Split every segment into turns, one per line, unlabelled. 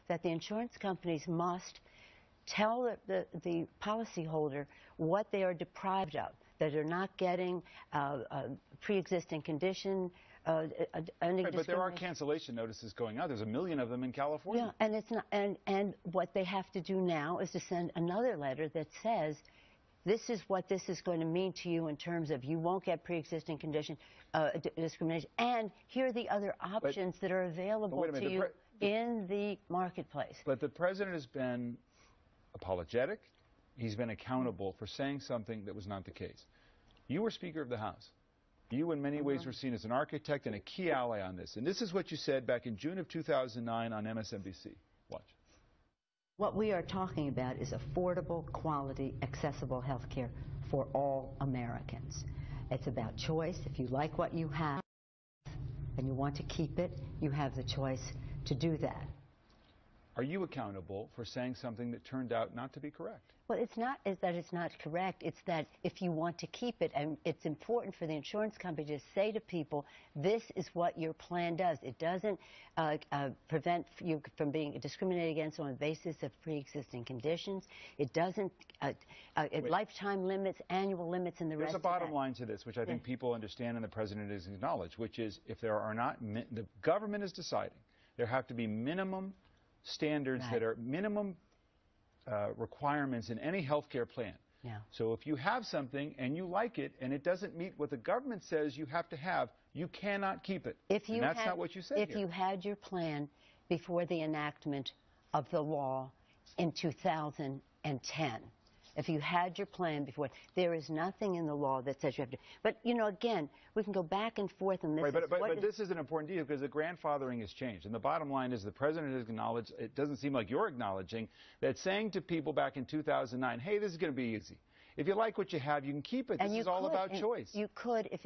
that the insurance companies must tell the policyholder what they are deprived of, that they're not getting a pre-existing condition.
Right, but there are cancellation notices going out. There's 1 million of them in California.
Yeah, and it's not. And what they have to do now is to send another letter that says, this is what this is going to mean to you in terms of you won't get pre-existing condition discrimination, and here are the other options that are available to you in the marketplace.
But the president has been apologetic. He's been accountable for saying something that was not the case. You were Speaker of the House. You, in many ways, were seen as an architect and a key ally on this. And this is what you said back in June of 2009 on MSNBC. Watch.
What we are talking about is affordable, quality, accessible health care for all Americans. It's about choice. If you like what you have and you want to keep it, you have the choice to do that.
Are you accountable for saying something that turned out not to be correct?
Well, it's not that it's not correct. It's that if you want to keep it, and it's important for the insurance company to say to people, this is what your plan does. It doesn't prevent you from being discriminated against on the basis of pre-existing conditions. It doesn't lifetime limits, annual limits, and the rest of that.
There's a bottom line to this, which I think people understand and the president has acknowledged, which is if there are not, the government is deciding, there have to be minimum standards that are minimum requirements in any health care plan.
Yeah.
So if you have something and you like it and it doesn't meet what the government says you have to have, you cannot keep it. And that's not what you said
If you had your plan before the enactment of the law in 2010, if you had your plan before, there is nothing in the law that says you have to. But, you know, again, we can go back and forth on this.
Right, but this is an important deal because the grandfathering has changed. And the bottom line is the president has acknowledged, it doesn't seem like you're acknowledging, that saying to people back in 2009, hey, this is going to be easy. If you like what you have, you can keep it. This is all about choice.
You could, if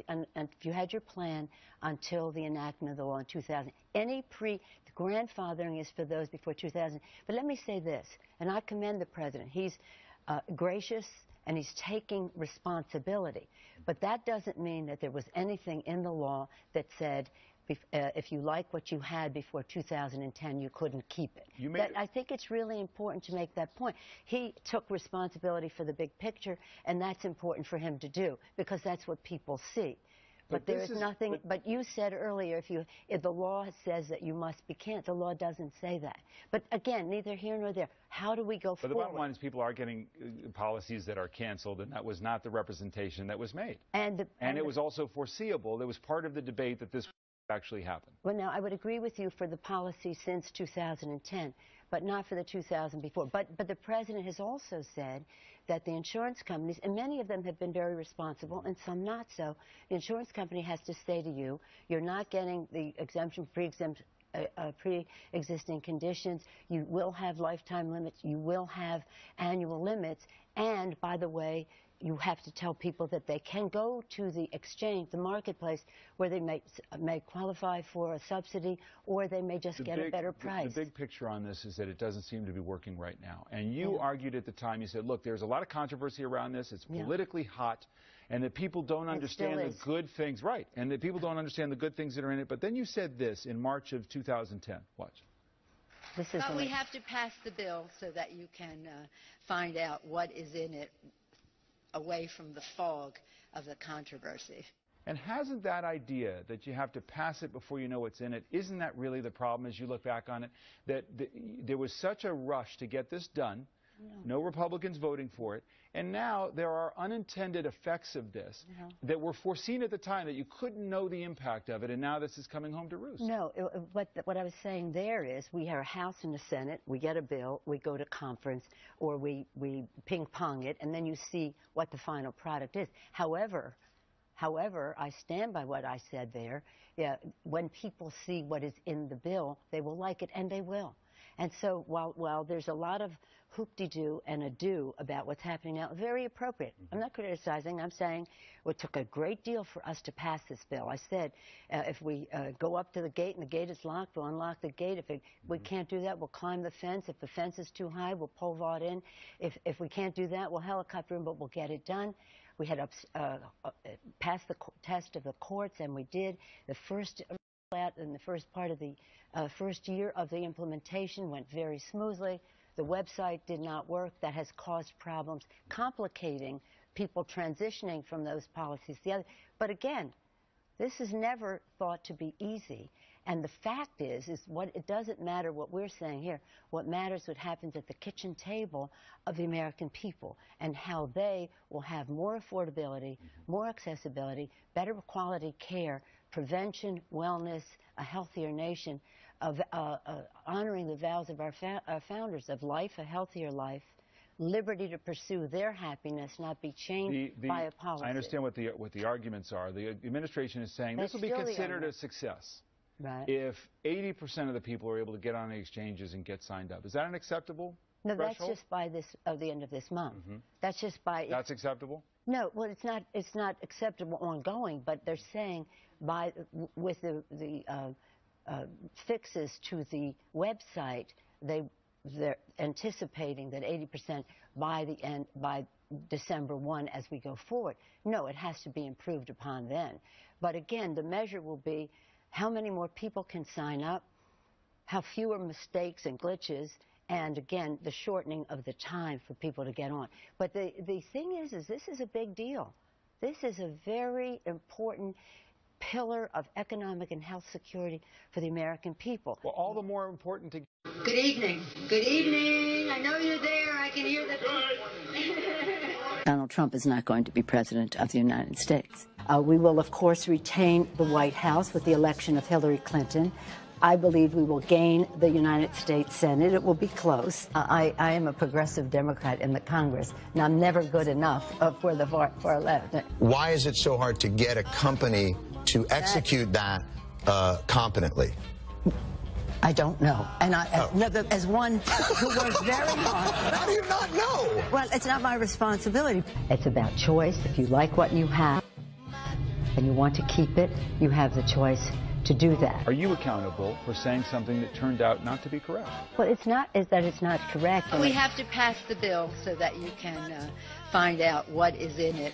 you had your plan until the enactment of the law in 2000. The grandfathering is for those before 2000. But let me say this, and I commend the president. He's gracious, and he's taking responsibility. But that doesn't mean that there was anything in the law that said if you like what you had before 2010, you couldn't keep it. I think it's really important to make that point. He took responsibility for the big picture, and that's important for him to do, because that's what people see. But there is nothing. But you said earlier, if the law says that you must be canceled, the law doesn't say that. But again, neither here nor there. How do we go forward?
But the bottom line is people are getting policies that are canceled, and that was not the representation that was made. And it was also foreseeable. There was part of the debate that this actually happened.
Well, now, I would agree with you for the policy since 2010, but not for the 2000 before. But the president has also said that the insurance companies, and many of them have been very responsible, and some not so, the insurance company has to say to you, you're not getting the exemption pre-existing conditions, you will have lifetime limits, you will have annual limits, and, by the way, you have to tell people that they can go to the exchange, the marketplace, where they may qualify for a subsidy, or they may just get a better price.
The big picture on this is that it doesn't seem to be working right now. And you argued at the time, you said, look, there's a lot of controversy around this. It's politically hot, and that people don't understand the good things. Right, and that people don't understand the good things that are in it. But then you said this in March of 2010. Watch.
But we have to pass the bill so that you can find out what is in it, away from the fog of the controversy.
And hasn't that idea that you have to pass it before you know what's in it, isn't that really the problem as you look back on it? That there was such a rush to get this done, no Republicans voting for it, and now there are unintended effects of this that were foreseen at the time that you couldn't know the impact of it, and now this is coming home to roost.
No, what I was saying there is we have a House and a Senate, we get a bill, we go to conference, or we ping-pong it, and then you see what the final product is. However, I stand by what I said there. When people see what is in the bill, they will like it, and they will. And so while there's a lot of hoop-de-doo and ado about what's happening now, very appropriate. I'm not criticizing. I'm saying it took a great deal for us to pass this bill. I said if we go up to the gate and the gate is locked, we'll unlock the gate. If we can't do that, we'll climb the fence. If the fence is too high, we'll pole vault in. If we can't do that, we'll helicopter in, but we'll get it done. We had passed the test of the courts, and we did. The first Out in the first part of the first year of the implementation went very smoothly. The website did not work. That has caused problems, complicating people transitioning from those policies to the other. But again, this is never thought to be easy. And the fact is what it doesn't matter what we're saying here. What matters what happens at the kitchen table of the American people and how they will have more affordability, more accessibility, better quality care, prevention, wellness, a healthier nation, of honoring the vows of our founders of life, a healthier life, liberty to pursue their happiness, not be chained by a policy.
I understand what the arguments are. The administration is saying this will be considered a success.
Right.
If 80% of the people are able to get on the exchanges and get signed up. Is that an acceptable
No,
threshold?
that's just by the end of this month. That's just by...
That's acceptable?
No, well, it's not acceptable ongoing, but they're saying with the fixes to the website, they're anticipating that 80% by December 1 as we go forward. No, it has to be improved upon then. But again, the measure will be how many more people can sign up, how fewer mistakes and glitches, and again, the shortening of the time for people to get on. But the thing is this is a big deal. This is a very important pillar of economic and health security for the American people.
Well, all the more important to...
Good evening. Good evening. I know you're there. I can hear the...
Donald Trump is not going to be president of the United States. We will, of course, retain the White House with the election of Hillary Clinton. I believe we will gain the United States Senate. It will be close. I am a progressive Democrat in the Congress, and I'm never good enough for the far left.
Why is it so hard to get a company to execute that competently?
I don't know. And as one who works very hard.
How do you not know?
Well, it's not my responsibility. It's about choice. If you like what you have and you want to keep it, you have the choice to do that.
Are you accountable for saying something that turned out not to be correct?
Well, it's not that it's not correct.
We have to pass the bill so that you can find out what is in it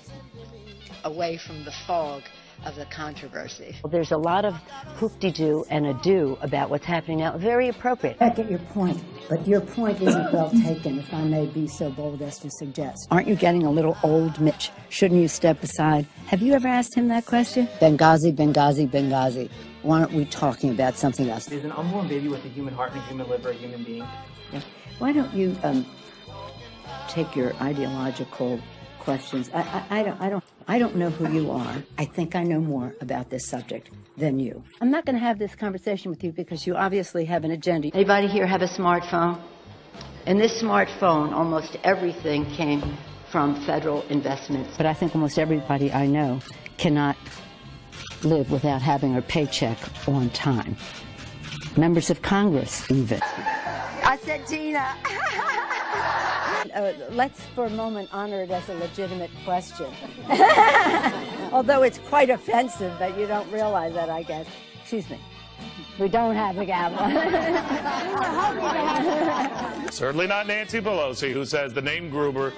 away from the fog of the controversy.
Well, there's a lot of hoop-de-doo and ado about what's happening now. Very appropriate.
I get your point, but your point isn't well taken, if I may be so bold as to suggest.
Aren't you getting a little old, Mitch? Shouldn't you step aside? Have you ever asked him that question? Benghazi, Benghazi, Benghazi. Why aren't we talking about something else?
There's an unborn baby with a human heart and a human liver, a human being.
Yeah. Why don't you take your ideological questions? I don't know who you are. I think I know more about this subject than you. I'm not going to have this conversation with you because you obviously have an agenda. Anybody here have a smartphone? In this smartphone, almost everything came from federal investments. But I think almost everybody I know cannot live without having her paycheck on time. Members of Congress, even. I said Tina. Let's for a moment honor it as a legitimate question. Although it's quite offensive, but you don't realize that, I guess. Excuse me. We don't have the gavel.
Certainly not Nancy Pelosi, who says the name Gruber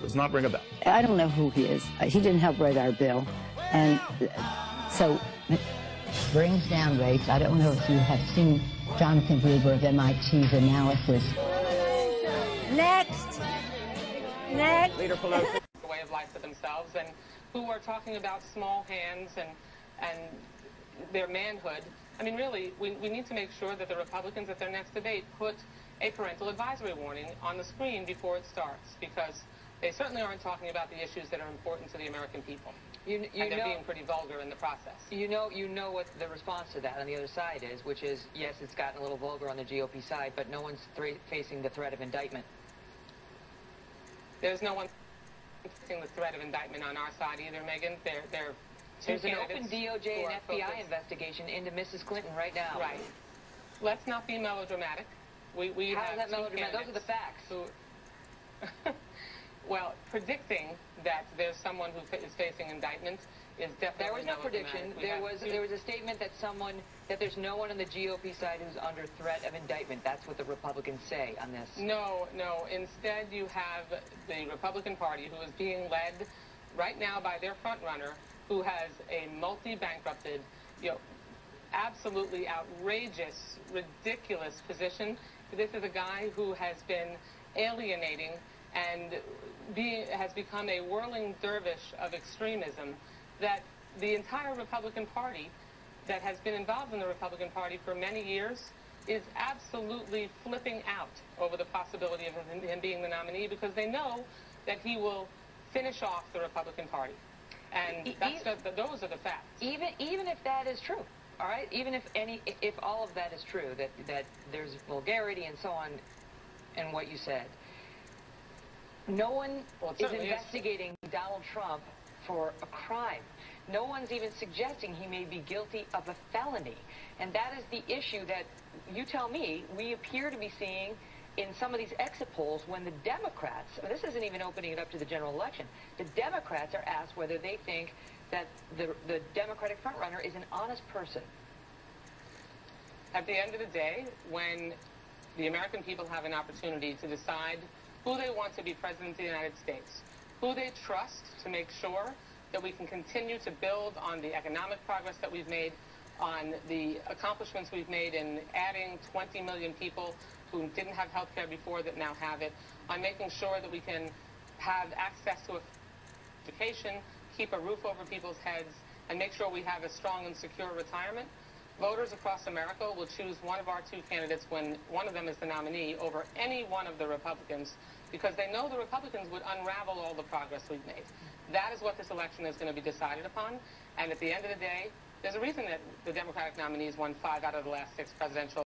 does not ring a bell.
I don't know who he is. He didn't help write our bill. And so it brings down rates. I don't know if you have seen Jonathan Gruber of MIT's analysis. Next.
Leader Pelosi, a way of life for themselves, and who are talking about small hands and their manhood. I mean, really, we need to make sure that the Republicans at their next debate put a parental advisory warning on the screen before it starts, because they certainly aren't talking about the issues that are important to the American people. And they're being pretty vulgar in the process.
You know what the response to that on the other side is, which is, yes, it's gotten a little vulgar on the GOP side, but no one's facing the threat of indictment.
There's no one facing the threat of indictment on our side either, Megan.
There's an open DOJ and FBI investigation into Mrs. Clinton right now.
Right. Let's not be melodramatic.
How is that melodramatic? Those are the facts.
Well, predicting that there's someone who is facing indictment is definitely
There was no prediction. There was a statement that there's no one on the GOP side who's under threat of indictment. That's what the Republicans say on this.
No. Instead, you have the Republican Party, who is being led right now by their front runner, who has a multi-bankrupted, absolutely outrageous, ridiculous position. This is a guy who has been alienating and has become a whirling dervish of extremism that the entire Republican Party that has been involved in the Republican Party for many years is absolutely flipping out over the possibility of him being the nominee, because they know that he will finish off the Republican Party. And those are the facts.
Even if that is true, all right? Even if all of that is true, that there's vulgarity and so on in what you said, no one is investigating Donald Trump for a crime. No one's even suggesting he may be guilty of a felony. And that is the issue that, you tell me, we appear to be seeing in some of these exit polls when the Democrats, this isn't even opening it up to the general election, the Democrats are asked whether they think that the Democratic frontrunner is an honest person.
At the end of the day, when the American people have an opportunity to decide who they want to be president of the United States, who they trust to make sure that we can continue to build on the economic progress that we've made, on the accomplishments we've made in adding 20 million people who didn't have health care before that now have it, on making sure that we can have access to education, keep a roof over people's heads, and make sure we have a strong and secure retirement, voters across America will choose one of our two candidates when one of them is the nominee over any one of the Republicans, because they know the Republicans would unravel all the progress we've made. That is what this election is going to be decided upon. And at the end of the day, there's a reason that the Democratic nominees won 5 out of the last 6 presidential